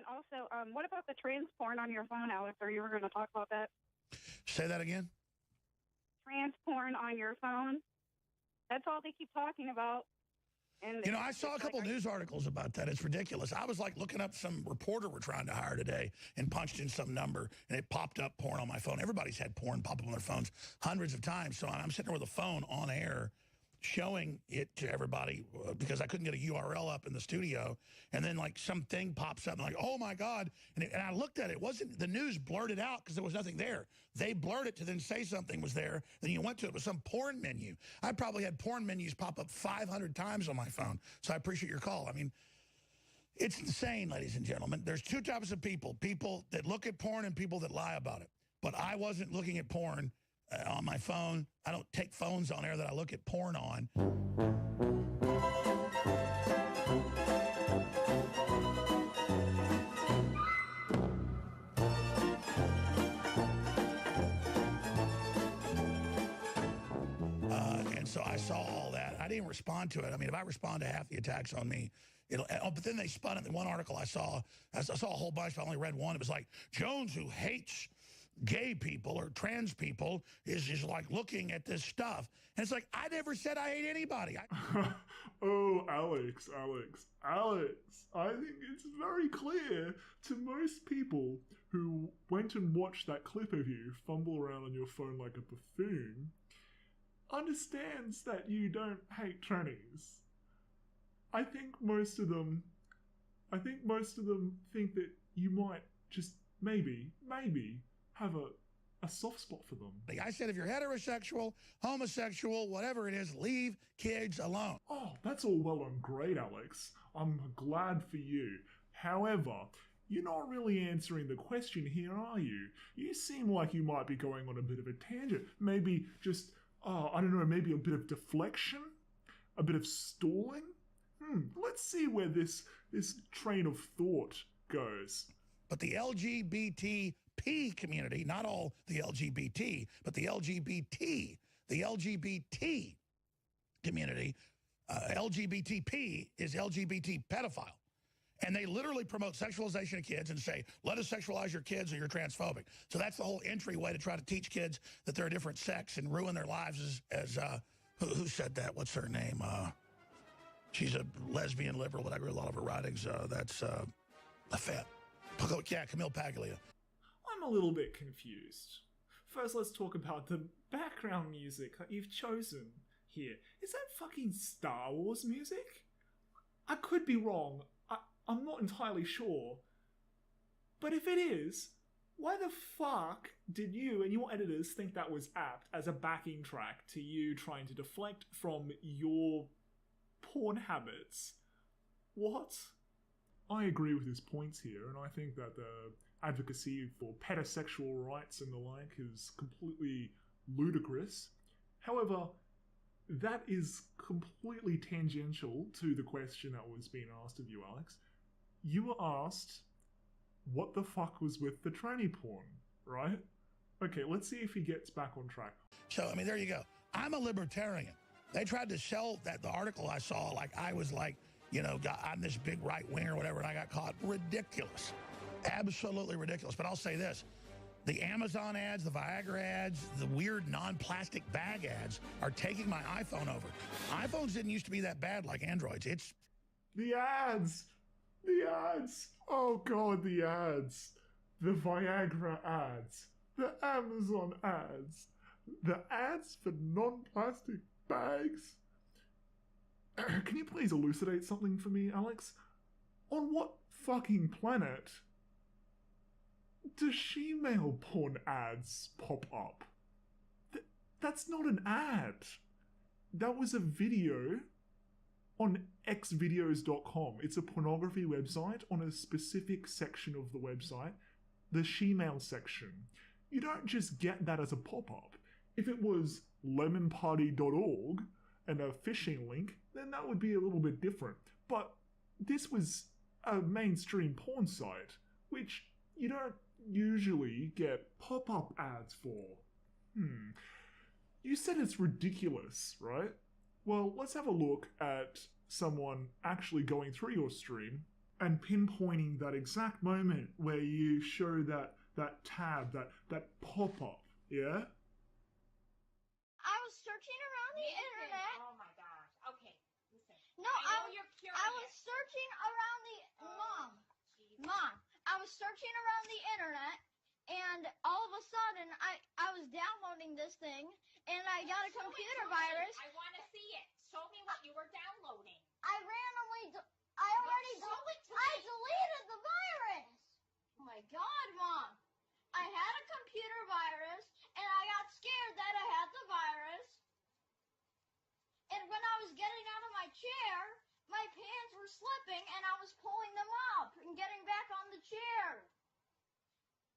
then also, what about the trans porn on your phone, Alex? Or you were going to talk about that? Say that again? Trans porn on your phone. That's all they keep talking about. And I saw a couple news articles about that. It's ridiculous. I was like looking up some reporter we're trying to hire today and punched in some number, and it popped up porn on my phone. Everybody's had porn pop up on their phones hundreds of times. So I'm sitting there with a phone on air showing it to everybody because I couldn't get a URL up in the studio. And then like something pops up and like, oh my God. And I looked at it. It wasn't, the news blurred it out because there was nothing there. They blurred it to then say something was there. Then you went to it was some porn menu. I probably had porn menus pop up 500 times on my phone. So I appreciate your call. I mean, it's insane, ladies and gentlemen. There's two types of people that look at porn and people that lie about it. But I wasn't looking at porn on my phone. I don't take phones on air that I look at porn on. And so I saw all that. I didn't respond to it. I mean, if I respond to half the attacks on me, it'll. Oh, but then they spun it. The one article I saw a whole bunch, but I only read one. It was like, Jones, who hates gay people or trans people, is like looking at this stuff. And it's like, I never said I hate anybody. Oh, Alex. I think it's very clear to most people who went and watched that clip of you fumble around on your phone like a buffoon, understands that you don't hate trannies. I think most of them think that you might just maybe have a soft spot for them. I said if you're heterosexual, homosexual, whatever it is, leave kids alone. Oh, that's all well and great, Alex. I'm glad for you. However, you're not really answering the question here, are you? You seem like you might be going on a bit of a tangent. Maybe just, I don't know, maybe a bit of deflection? A bit of stalling? Let's see where this train of thought goes. But the LGBT community, not all the LGBT, but the LGBT community, LGBTP is LGBT pedophile. And they literally promote sexualization of kids and say, let us sexualize your kids or you're transphobic. So that's the whole entryway to try to teach kids that they're a different sex and ruin their lives as who said that? What's her name? She's a lesbian liberal, but I read a lot of her writings. That's Lafette. Yeah, Camille Paglia. I'm a little bit confused. First, let's talk about the background music that you've chosen here. Is that fucking Star Wars music? I could be wrong. I'm not entirely sure. But if it is, why the fuck did you and your editors think that was apt as a backing track to you trying to deflect from your porn habits? What? I agree with his points here, and I think that the advocacy for pedosexual rights and the like is completely ludicrous. However, that is completely tangential to the question that was being asked of you, Alex. You were asked, what the fuck was with the tranny porn, right? Okay, let's see if he gets back on track. So, I mean, there you go. I'm a libertarian. They tried to sell the article I saw like I was like, I'm this big right winger or whatever, and I got caught. Ridiculous. Absolutely ridiculous. But I'll say this. The Amazon ads, the Viagra ads, the weird non-plastic bag ads are taking my iPhone over. iPhones didn't used to be that bad like Androids. It's the ads. Oh, God, the ads. The Viagra ads. The Amazon ads. The ads for non-plastic bags. Can you please elucidate something for me, Alex? On what fucking planet do she-male porn ads pop up? That's not an ad. That was a video on xvideos.com. It's a pornography website on a specific section of the website, the she-male section. You don't just get that as a pop-up. If it was lemonparty.org and a phishing link, then that would be a little bit different. But this was a mainstream porn site, which you don't usually get pop-up ads for. You said it's ridiculous, right? Well, let's have a look at someone actually going through your stream and pinpointing that exact moment where you show that tab, that pop-up, yeah? I was searching around the internet. Oh my gosh. Okay, listen. No, I know you're curious. I was searching around the Mom. I was searching around the internet, and all of a sudden, I was downloading this thing, and I got a computer virus. I want to see it. Show me what you were downloading. I deleted the virus. Oh my God, Mom. I had a computer virus, and I got scared that I had the virus. And when I was getting out of my chair, my pants were slipping, and I was pulling them up and getting back on the chair.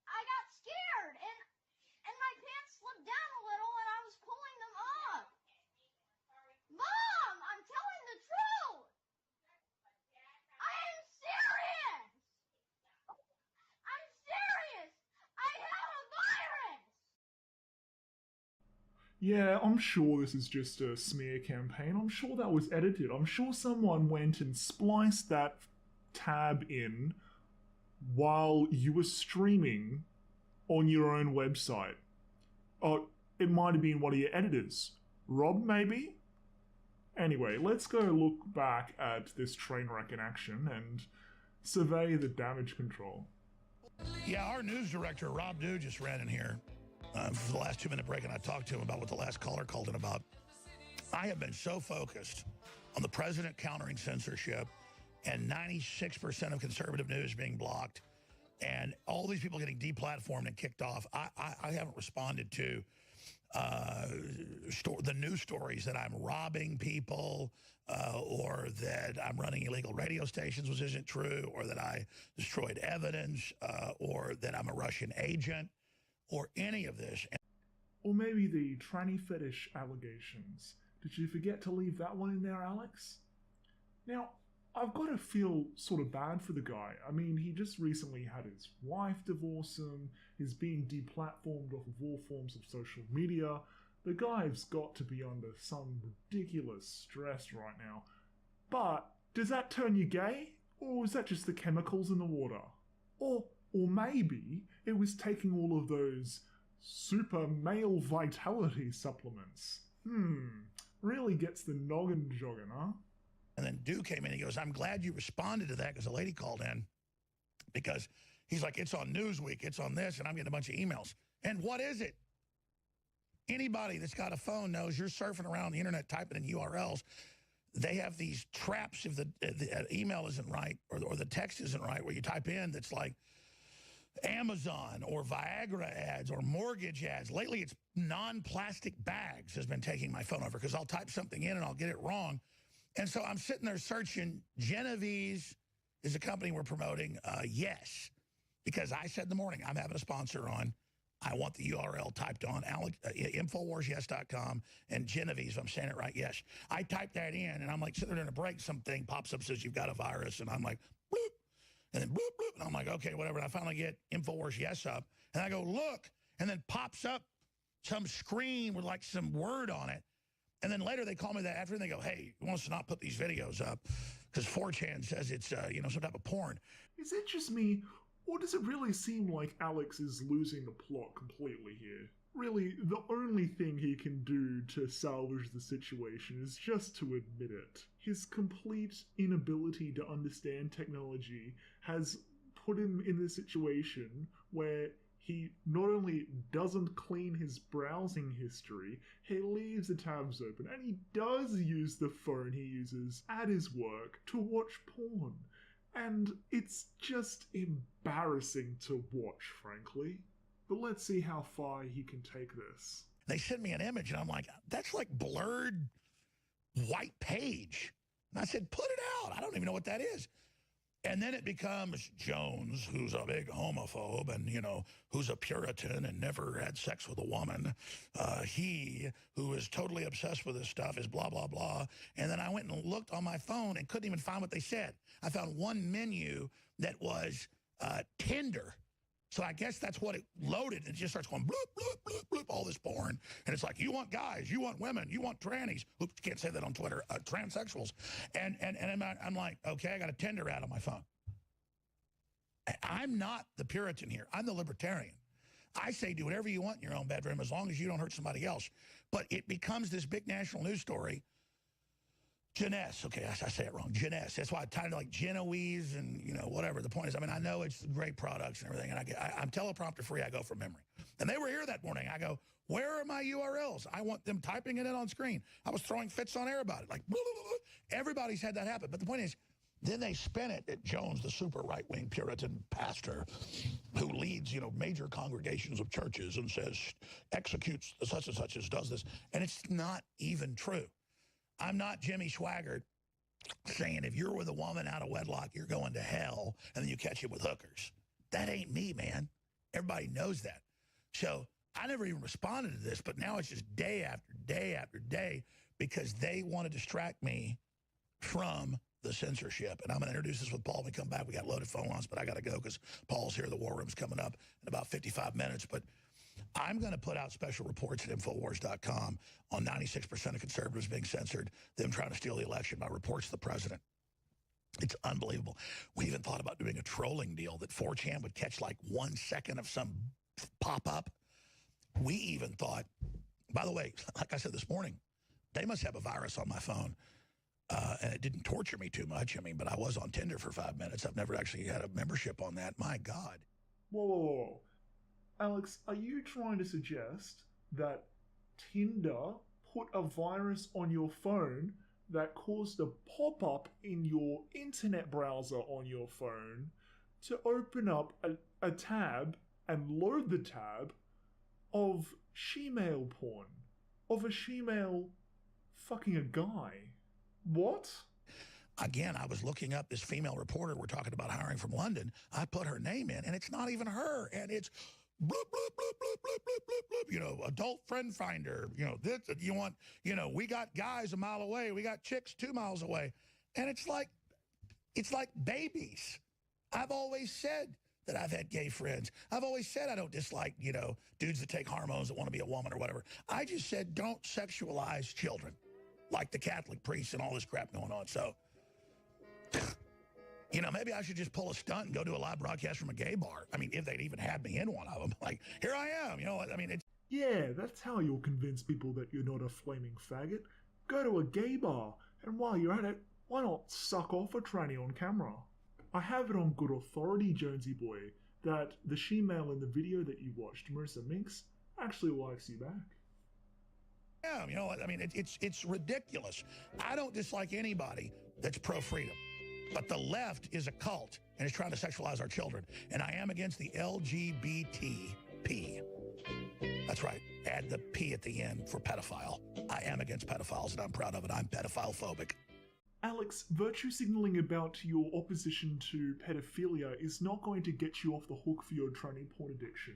I got scared, and my pants slipped down a little, and I was pulling them up. Mom, I'm telling the truth. I am serious. I'm serious. I had a virus. Yeah, I'm sure this is just a smear campaign. I'm sure that was edited. I'm sure someone went and spliced that tab in while you were streaming on your own website. Oh, it might have been one of your editors. Rob, maybe? Anyway, let's go look back at this train wreck in action and survey the damage control. Yeah, our news director, Rob Dew, just ran in here for the last 2-minute break, and I talked to him about what the last caller called in about. I have been so focused on the president countering censorship and 96% of conservative news being blocked and all these people getting deplatformed and kicked off. I haven't responded to the news stories that I'm robbing people or that I'm running illegal radio stations, which isn't true, or that I destroyed evidence or that I'm a Russian agent or any of this. Or maybe the tranny fetish allegations. Did you forget to leave that one in there, Alex? Now, I've got to feel sort of bad for the guy. I mean, he just recently had his wife divorce him, he's being deplatformed off of all forms of social media. The guy's got to be under some ridiculous stress right now. But does that turn you gay? Or is that just the chemicals in the water? Or maybe it was taking all of those super male vitality supplements. Really gets the noggin jogging, huh? And then Dew came in, he goes, I'm glad you responded to that, because a lady called in, because he's like, it's on Newsweek, it's on this, and I'm getting a bunch of emails. And what is it? Anybody that's got a phone knows you're surfing around the internet typing in URLs. They have these traps if the email isn't right or the text isn't right, where you type in that's like Amazon or Viagra ads or mortgage ads. Lately, it's non-plastic bags has been taking my phone over, because I'll type something in and I'll get it wrong. And so I'm sitting there searching. Genovese is a company we're promoting. Yes, because I said in the morning, I'm having a sponsor on. I want the URL typed on, InfoWarsYes.com and Genovese, if I'm saying it right, yes. I typed that in, and I'm like sitting there in a break, something pops up, says you've got a virus, and I'm like, bloop, and then bloop, bloop, and I'm like, okay, whatever. And I finally get InfoWars Yes up, and I go, look, and then pops up some screen with like some word on it. And then later they call me that after, and they go, hey, you want us to not put these videos up because 4chan says it's, some type of porn. Is it just me, or does it really seem like Alex is losing the plot completely here? Really, the only thing he can do to salvage the situation is just to admit it. His complete inability to understand technology has put him in this situation where he not only doesn't clean his browsing history, he leaves the tabs open, and he does use the phone he uses at his work to watch porn. And it's just embarrassing to watch, frankly. But let's see how far he can take this. They sent me an image, and I'm like, that's like blurred white page. And I said, put it out. I don't even know what that is. And then it becomes Jones, who's a big homophobe and, who's a Puritan and never had sex with a woman. He, who is totally obsessed with this stuff, is blah, blah, blah. And then I went and looked on my phone and couldn't even find what they said. I found one menu that was Tinder. So I guess that's what it loaded. And it just starts going bloop, bloop, bloop, bloop, all this porn. And it's like, you want guys, you want women, you want trannies. Oops, can't say that on Twitter. Transsexuals. And I'm like, okay, I got a Tinder ad on my phone. I'm not the Puritan here. I'm the libertarian. I say do whatever you want in your own bedroom as long as you don't hurt somebody else. But it becomes this big national news story. Jeunesse, okay, I say it wrong. Jeunesse. That's why I titled like Genoese and, whatever. The point is, I mean, I know it's great products and everything, and I'm teleprompter free. I go from memory. And they were here that morning. I go, where are my URLs? I want them typing it in on screen. I was throwing fits on air about it. Like, blah, blah, blah. Everybody's had that happen. But the point is, then they spin it at Jones, the super right-wing Puritan pastor who leads, major congregations of churches and says, executes such and such as does this. And it's not even true. I'm not Jimmy Swaggart saying if you're with a woman out of wedlock, you're going to hell, and then you catch him with hookers. That ain't me, man. Everybody knows that. So I never even responded to this, but now it's just day after day after day because they want to distract me from the censorship. And I'm going to introduce this with Paul when we come back. We got loaded phone lines, but I got to go because Paul's here. The War Room's coming up in about 55 minutes. But I'm going to put out special reports at Infowars.com on 96% of conservatives being censored, them trying to steal the election by reports to the president. It's unbelievable. We even thought about doing a trolling deal that 4chan would catch like 1 second of some pop-up. We even thought, by the way, like I said this morning, they must have a virus on my phone. And it didn't torture me too much. I mean, but I was on Tinder for 5 minutes. I've never actually had a membership on that. My God. Whoa. Alex, are you trying to suggest that Tinder put a virus on your phone that caused a pop-up in your internet browser on your phone to open up a tab and load the tab of she-male porn? Of a she-male fucking a guy? What? Again, I was looking up this female reporter we're talking about hiring from London. I put her name in, and it's not even her. And it's bloop, bloop, bloop, bloop, bloop, bloop, bloop, adult friend finder. This, you want, we got guys a mile away. We got chicks 2 miles away. And it's like babies. I've always said that I've had gay friends. I've always said I don't dislike, dudes that take hormones that want to be a woman or whatever. I just said don't sexualize children. Like the Catholic priests and all this crap going on. So, maybe I should just pull a stunt and go do a live broadcast from a gay bar. I mean, if they'd even had me in one of them. Like, here I am. It's... Yeah, that's how you'll convince people that you're not a flaming faggot. Go to a gay bar, and while you're at it, why not suck off a tranny on camera? I have it on good authority, Jonesy boy, that the she-male in the video that you watched, Marissa Minx, actually likes you back. It's ridiculous. I don't dislike anybody that's pro-freedom. But the left is a cult and is trying to sexualize our children. And I am against the LGBTP. That's right. Add the P at the end for pedophile. I am against pedophiles, and I'm proud of it. I'm pedophile phobic. Alex, virtue signaling about your opposition to pedophilia is not going to get you off the hook for your tranny porn addiction.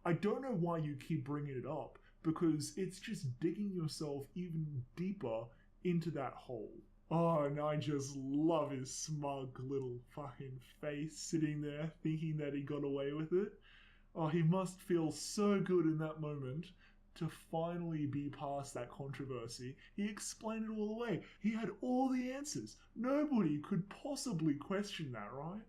I don't know why you keep bringing it up, because it's just digging yourself even deeper into that hole. Oh, and I just love his smug little fucking face sitting there thinking that he got away with it. Oh, he must feel so good in that moment to finally be past that controversy. He explained it all away. He had all the answers. Nobody could possibly question that, right?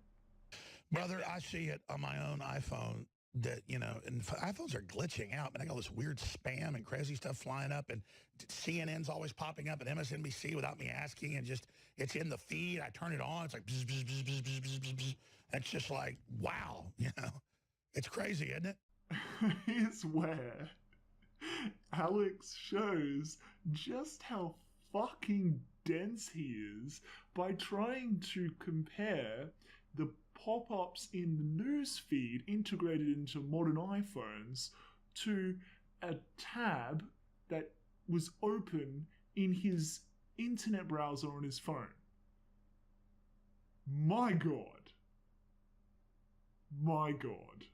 Brother, I see it on my own iPhone that, and iPhones are glitching out, and I got all this weird spam and crazy stuff flying up, and CNN's always popping up, and MSNBC without me asking, and just, it's in the feed. I turn it on, it's like, bzz, bzz, bzz, bzz, bzz, bzz, bzz. It's just like, wow, it's crazy, isn't it? Here's where Alex shows just how fucking dense he is by trying to compare the pop-ups in the news feed integrated into modern iPhones to a tab that was open in his internet browser on his phone. My God. My God.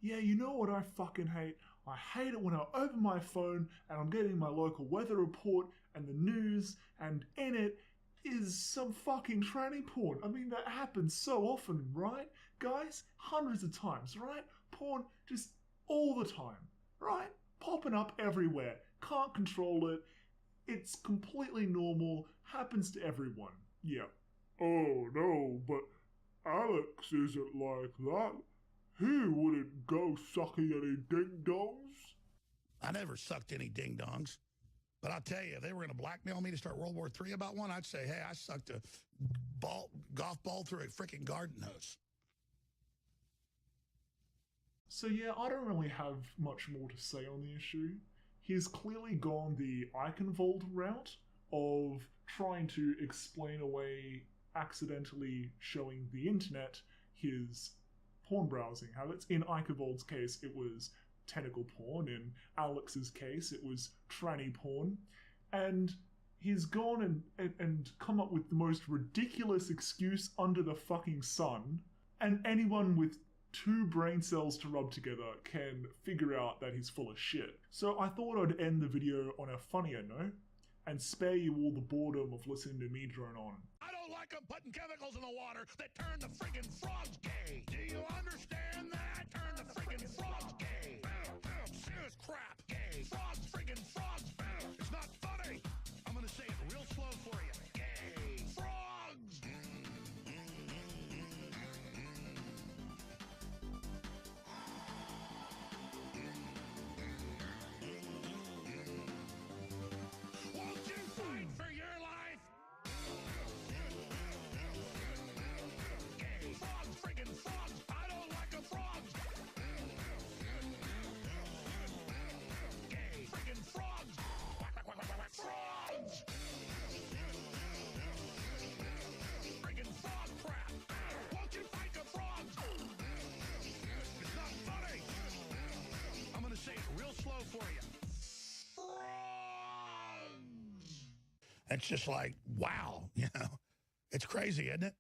Yeah, you know what I fucking hate? I hate it when I open my phone and I'm getting my local weather report and the news, and in it is some fucking tranny porn. I mean, that happens so often, right? Guys, hundreds of times, right? Porn just all the time, right? Popping up everywhere. Can't control it. It's completely normal. Happens to everyone. Yeah. Oh, no, but Alex isn't like that. He wouldn't go sucking any ding-dongs. I never sucked any ding-dongs. But I'll tell you, if they were going to blackmail me to start World War III about one, I'd say, hey, I sucked a golf ball through a freaking garden hose. So yeah, I don't really have much more to say on the issue. He's clearly gone the Eichenwald route of trying to explain away accidentally showing the internet his porn browsing habits. In Eichenwald's case, it was tentacle porn. In Alex's case, it was tranny porn. And he's gone and come up with the most ridiculous excuse under the fucking sun. And anyone with 2 brain cells to rub together can figure out that he's full of shit. So I thought I'd end the video on a funnier note and spare you all the boredom of listening to me drone on. I don't like them putting chemicals in the water that turn the friggin' frogs gay. Do you understand that? Turn the friggin' frogs gay. Serious crap. Gay. Frogs, friggin' frogs. It's not funny. I'm gonna say it real slow for you. Gay. Frogs. Won't you fight for your life? Gay. Frogs, friggin' frogs. I don't like a frog. Gay. Friggin' frogs. Frogs. Friggin' frog crap. Won't you fight the frogs? It's not funny. I'm gonna say it real slow for you. Frogs. It's just like, wow, you know, it's crazy, isn't it?